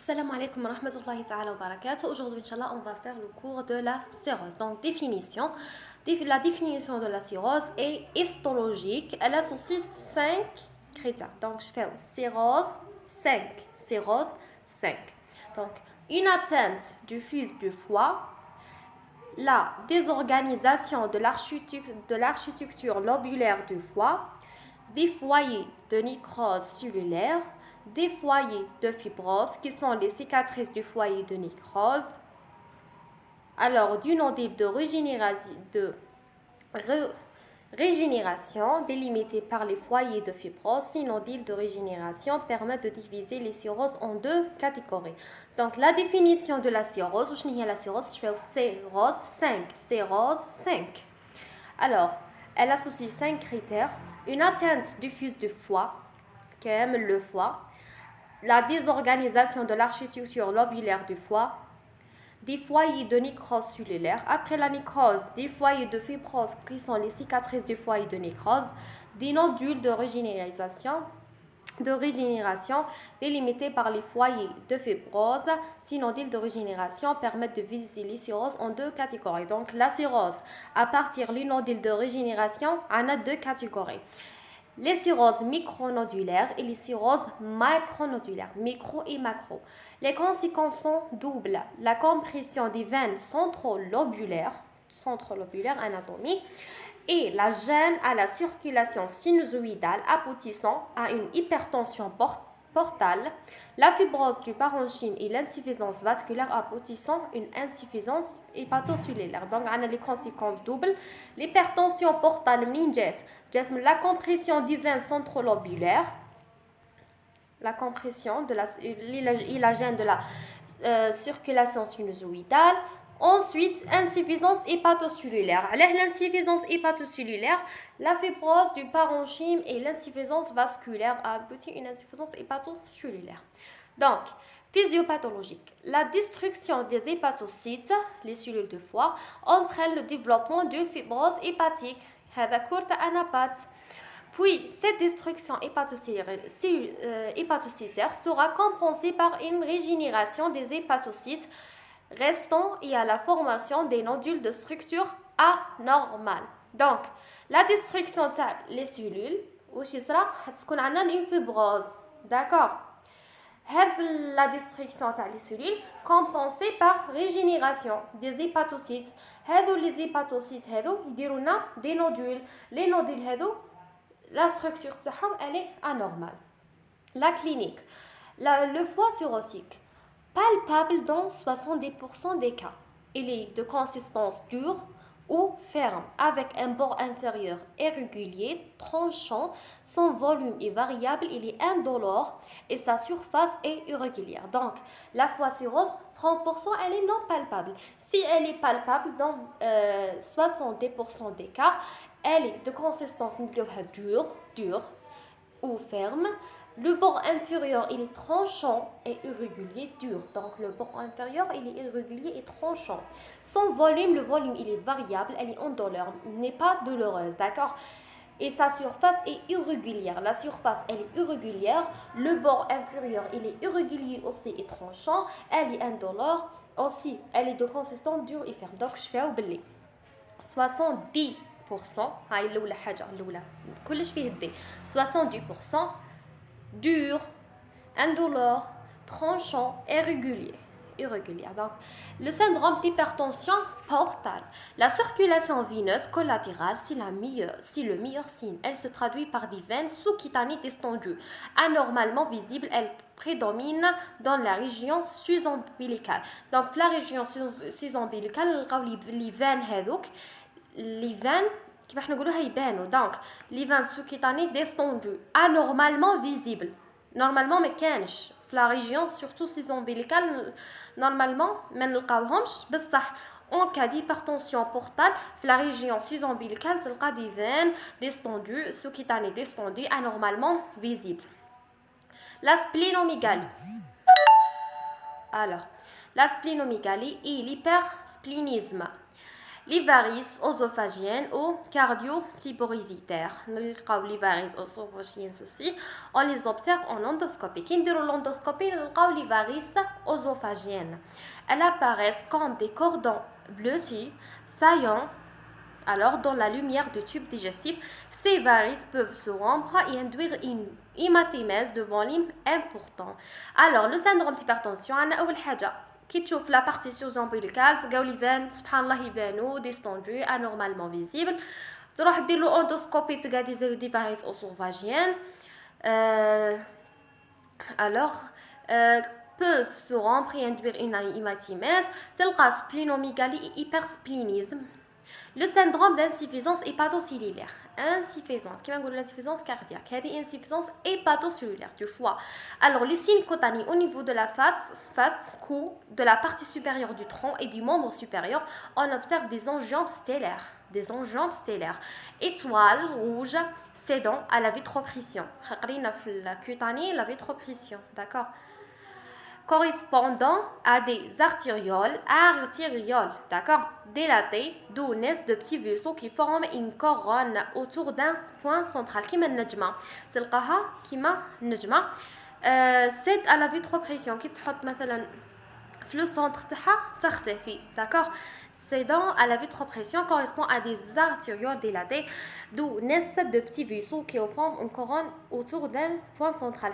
Assalamu alaikum wa rahmatullahi ta'ala wa barakatuh. Aujourd'hui, Inch'Allah, on va faire le cours de la cirrhose. Donc, définition. La définition de la cirrhose est histologique. Elle associe 5 critères. Donc, je fais cirrhose 5. Cirrhose 5. Donc, une atteinte diffuse du foie, la désorganisation de l'architecture lobulaire du foie, des foyers de nécrose cellulaire, des foyers de fibrose qui sont les cicatrices du foyer de nécrose, alors du nodule de régénération délimité par les foyers de fibrose. Ces nodules de régénération permettent de diviser les cirrhoses en deux catégories. Donc la définition de la cirrhose, je fais la cirrhose 5. Cirrhose 5. Alors, elle associe 5 critères. Une atteinte diffuse du foie, qui aime le foie, la désorganisation de l'architecture lobulaire du foie, des foyers de nécrose cellulaire. Après la nécrose, des foyers de fibrose qui sont les cicatrices du foyer de nécrose, des nodules de régénération délimités par les foyers de fibrose. Ces nodules de régénération permettent de diviser les cirrhoses en deux catégories. Donc la cirrhose, à partir des nodules de régénération, on a deux catégories. Les cirrhoses micronodulaires et les cirrhoses macronodulaires, micro et macro. Les conséquences sont doubles. La compression des veines centrolobulaires anatomie, et la gêne à la circulation sinusoïdale aboutissant à une hypertension portale, la fibrose du parenchyme et l'insuffisance vasculaire aboutissant à une insuffisance hépatocellulaire. Donc, on a les conséquences doubles. L'hypertension portale, la compression des veines centrolobulaires, la compression de la gêne de la circulation sinusoïdale. Ensuite, insuffisance hépatocellulaire. L'insuffisance hépatocellulaire, la fibrose du parenchyme et l'insuffisance vasculaire aboutit à une insuffisance hépatocellulaire. Donc, physiopathologique. La destruction des hépatocytes, les cellules de foie, entraîne le développement de fibrose hépatique. Puis, cette destruction hépatocytaire sera compensée par une régénération des hépatocytes restants et à la formation des nodules de structure anormale. Donc, la destruction des cellules, تكون عندنا une fibrose. D'accord. La destruction des cellules compensée par régénération des hépatocytes. Les hépatocytes يديروا des nodules. Les nodules la structure elle est anormale. La clinique. Le foie cirrhotique palpable dans 70% des cas. Il est de consistance dure ou ferme, avec un bord inférieur irrégulier, tranchant, son volume est variable, il est indolore et sa surface est irrégulière. Donc, la foie cirrhose, 30%, elle est non palpable. Si elle est palpable dans 70% des cas, elle est de consistance dure ou ferme. Le bord inférieur, il est tranchant et irrégulier, dur. Donc, le bord inférieur, il est irrégulier et tranchant. Son volume, le volume, il est variable, elle est indolore, n'est pas douloureuse, d'accord? Et sa surface est irrégulière. La surface, elle est irrégulière. Le bord inférieur, il est irrégulier aussi et tranchant. Elle est indolore aussi. Elle est de consistance dure et ferme. Donc, je fais oublier. 70%, هاي الأولى حاجة الأولى كلش فيه الدي 70% dur, indolore, tranchant, irrégulier. Donc, le syndrome d'hypertension portale. La circulation veineuse collatérale, c'est le meilleur signe. Elle se traduit par des veines sous-cutanées distendues. Anormalement visibles, elle prédomine dans la région sus-ombilicale. Donc, la région sus-ombilicale, les veines كيف احنا نقولوها يبانوا. Donc les veines sous-cutanées descendues anormalement visibles. Normalement ما كانش في la région surtout ces ombilicales normalement ما نلقاوهمش بصح en cas d'hypertension portale في la région sus-ombilicale تلقى des veines descendues sous-cutanées descendues anormalement visibles. La splénomégalie. Alors, la splénomégalie et l'hypersplénisme. les varices œsophagiennes ou cardio-tiborésitaires. Les varices œsophagiennes aussi, on les observe en endoscopie. Quand on l'endoscopie, on les varices œsophagiennes. Elles apparaissent comme des cordons bleutis, saillants. Alors, dans la lumière du tube digestif, ces varices peuvent se rompre et induire une hématémèse de volume important. Alors, le syndrome d'hypertension, on a أول حاجة كي تشوف la partie sous-ombilicale تلقاو لي فان سبحان الله يبانو ديستوندو anormalement visible. تروح دير له اندوسكوبي تلقى دي varices œsophagiennes. Alors, peuvent se rompre et induire une hématémèse. تلقى splénomégalie et hypersplénisme. Le syndrome d'insuffisance hépatocellulaire. Insuffisance, qui va dire l'insuffisance cardiaque. Il y a insuffisance hépatocellulaire du foie. Alors, les signes cutanés au niveau de la cou, de la partie supérieure du tronc et du membre supérieur, on observe des angiomes stellaires. Des angiomes stellaires. Étoiles rouges cédant à la vitropression. La cutanée, la vitropression. D'accord? Correspondant à des artérioles, d'accord, dilatées, d'où naissent de petits vaisseaux qui forment une couronne autour d'un point central. Qui m'a nejma, تلقاها كيما نجمة. C'est à la vitropression qui تحط مثلا في le centre تاعها تختفي, d'accord. Cédant à la vitropression correspond à des artérioles dilatées, d'où naissent de petits vaisseaux qui forment une couronne autour d'un point central.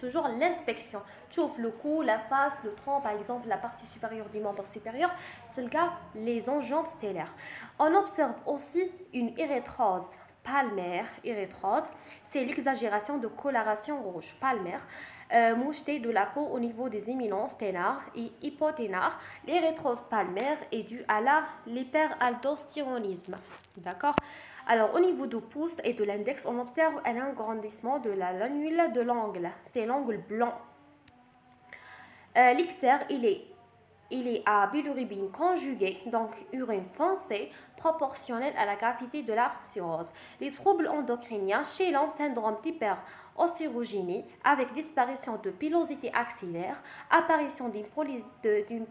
Toujours l'inspection. Tu ouvres le cou, la face, le tronc, par exemple, la partie supérieure du membre supérieur, c'est les angiomes stellaires. On observe aussi une érythrose palmaire. Érythrose, c'est l'exagération de coloration rouge palmaire. Moucheté de la peau au niveau des éminences ténars et hypoténars. L'érythrose palmaire est due à l'hyperaldostéronisme. D'accord. Alors, au niveau du pouce et de l'index, on observe un agrandissement de la lanule de l'angle. C'est l'angle blanc. L'ictère, il est à bilirubine conjuguée, donc urine foncée, proportionnelle à la gravité de la cirrhose. Les troubles endocriniens chez l'homme, syndrome d'hyperostérogynie avec disparition de pilosité axillaire, apparition d'une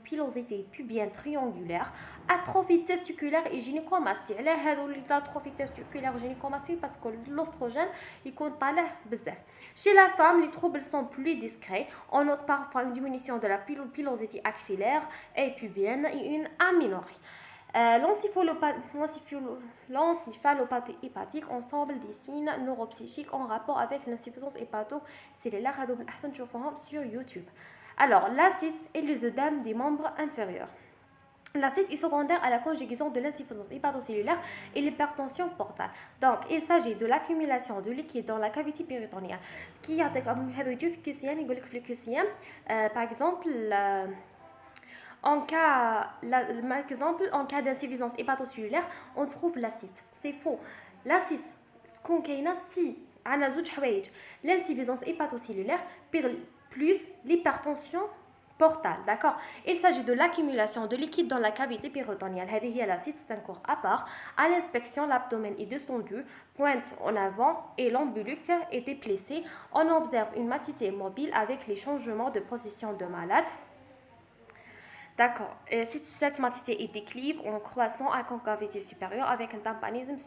pilosité pubienne triangulaire, atrophie testiculaire et gynécomastie. L'atrophie testiculaire et gynécomastie parce que l'ostrogène il compte pas bzaf. Chez la femme, les troubles sont plus discrets. On note parfois une diminution de la pilosité axillaire et pubienne et une aménorrhée. L'encéphalopathie hépatique, ensemble des signes neuropsychiques en rapport avec l'insuffisance hépatocellulaire sur YouTube. Alors, l'acide et les œdèmes des membres inférieurs. L'acide est secondaire à la conjugaison de l'insuffisance hépatocellulaire et l'hypertension portale. Donc, il s'agit de l'accumulation de liquide dans la cavité péritonéale qui a par exemple, en cas d'insuffisance hépatocellulaire, on trouve l'acide. C'est faux. L'acide, si on a l'insuffisance hépatocellulaire plus l'hypertension portale, d'accord. Il s'agit de l'accumulation de liquide dans la cavité péritonéale. L'acide, c'est un corps à part. À l'inspection, l'abdomen est descendu, pointe en avant et l'ombilic est déplacé. On observe une matité mobile avec les changements de position de malade. D'accord. Cette matité est déclive en croissant à concavité supérieure avec un tympanisme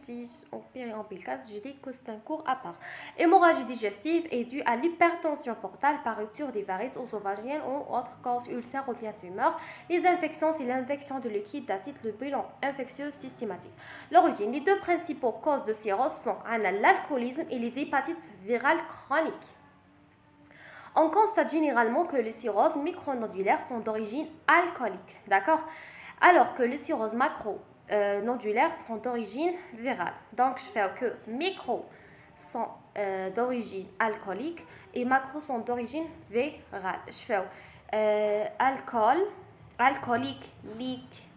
périombilical. Je dis que c'est un cours à part. Hémorragie digestive est due à l'hypertension portale par rupture des varices œsophagiennes ou autres causes ulcères ou bien tumeurs. Les infections, c'est l'infection de liquide d'acide, le bilan infectieux systématique. L'origine, les deux principaux causes de cirrhose sont l'alcoolisme et les hépatites virales chroniques. On constate généralement que les cirrhoses micronodulaires sont d'origine alcoolique, d'accord, alors que les cirrhoses macronodulaires sont d'origine virale. Donc, je fais que micro sont d'origine alcoolique et macro sont d'origine virale. Je fais alcoolique,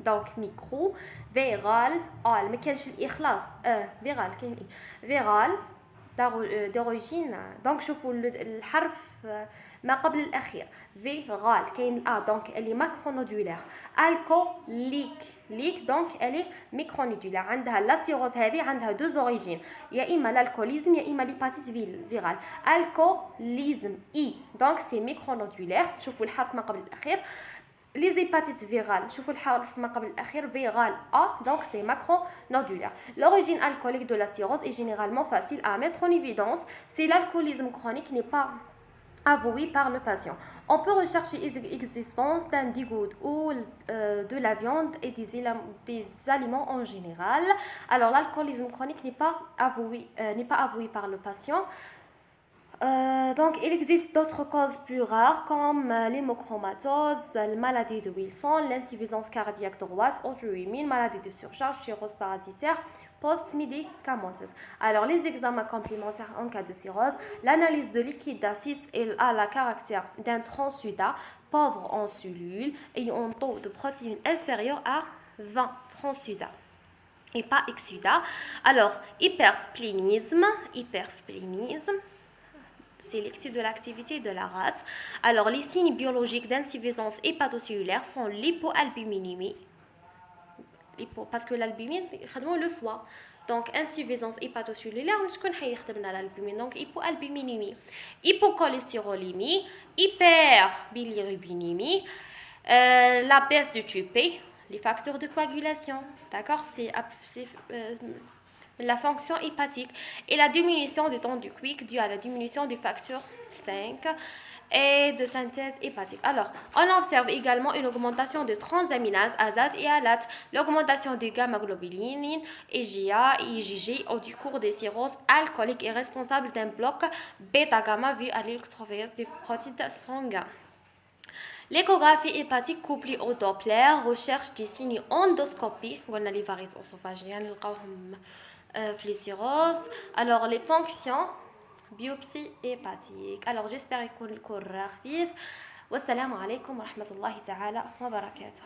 donc micro, viral, mais quel est l'ikhlas viral d'origine. Donc شوفوا الحرف ما قبل الأخير فيرال كاين donc elle est macronodulaire. alcoolique donc elle est micronodulaire. عندها la cirrhose هذه عندها deux origines, يا إما l'alcoolisme يا إما l'hépatite virale. alcoolisme donc c'est micronodulaire. شوفوا الحرف ما قبل الأخير Les hépatites virales, شوفوا الحرف ما قبل الأخير viral A, donc c'est macronodulaire. L'origine alcoolique de la cirrhose est généralement facile à mettre en évidence si l'alcoolisme chronique n'est pas avoué par le patient. On peut rechercher l'existence d'un dégoût ou de la viande et des aliments en général. Alors l'alcoolisme chronique n'est pas avoué par le patient. Donc, il existe d'autres causes plus rares comme l'hémochromatose, la maladie de Wilson, l'insuffisance cardiaque droite, auto-immune, maladie de surcharge, cirrhose parasitaire, post-médicamenteuse. Alors, les examens complémentaires en cas de cirrhose, l'analyse de liquide d'acide a la caractère d'un transsudat pauvre en cellules ayant un taux de protéines inférieur à 20 transsudat et pas exsudat. Alors, hypersplénisme, c'est l'excès de l'activité de la rate. Alors, les signes biologiques d'insuffisance hépatocellulaire sont l'hypoalbuminémie, parce que l'albumine, c'est le foie. Donc, insuffisance hépatocellulaire, je connais l'albumine. Donc, hypoalbuminémie, hypocholestérolémie, hyperbilirubinémie, la baisse du TUP, les facteurs de coagulation. D'accord, c'est la fonction hépatique et la diminution du temps du quick due à la diminution du facteur 5 et de synthèse hépatique. Alors, on observe également une augmentation de transaminases azate et alate, l'augmentation du gamma-globuline, EGA et IgG au cours des cirrhoses alcooliques est responsable d'un bloc bêta-gamma vu à l'électrophorése des protéines sanguines. L'échographie hépatique couplée au Doppler recherche des signes endoscopiques, on a les varices œsophagiennes, les cirrhoses. Alors les ponctions, biopsie hépatique. Alors j'espère que le cours rafif. Wassalamu alaikum wa rahmatullahi ta'ala wa barakatuh.